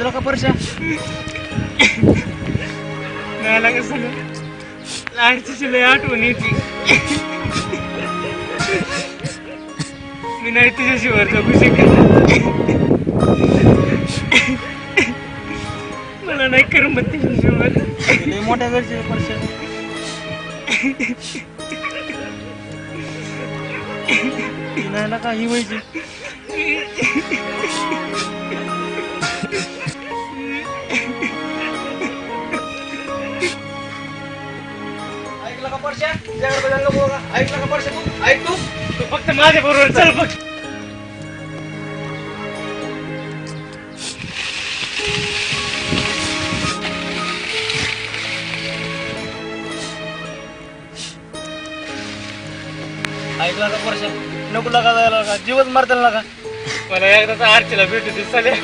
ऐकलं का परशा? नाही लागा सगळं लाडची लय आठवण येते. मी नाही तुझ्याशिवाय जगू शकत. मला नाही करमत तुझ्याशिवाय. लय मोठ्या घरचे परशा. ती नाही ना का ही व्हायची. ऐकलं का परशा? तुझ्याकडे बघायला नको का? ऐकलं का परशा? तू ऐक तू फक्त माझ्या बरोबर चल बघ. ऐकला का परशा? नको लागा जायला का? जीवच मारताना लागा. मला एकदाच आरतीला भेटू दे चालेल.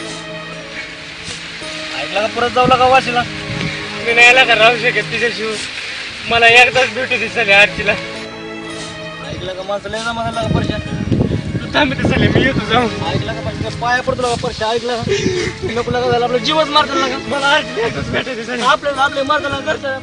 ऐकला का परत जाऊ लागा वाशीला? मी नाही लागा राहू शकत तिच्याशिवाय. मला एकदाच भेटू दे चालेल आरतीला. ऐकला का माणसं लय जमा लागा परशा. तू थांब इथं चालेल मी येतो जाऊ. ऐकला का परशा? पाया पडतो लागा परशा. ऐकला का? नको लागा जायला आपलं जीवच मारताना लागा. मला आरतीला एकदाच भेटू दे चालेल. आपल्याला आपले मारताना घरच्या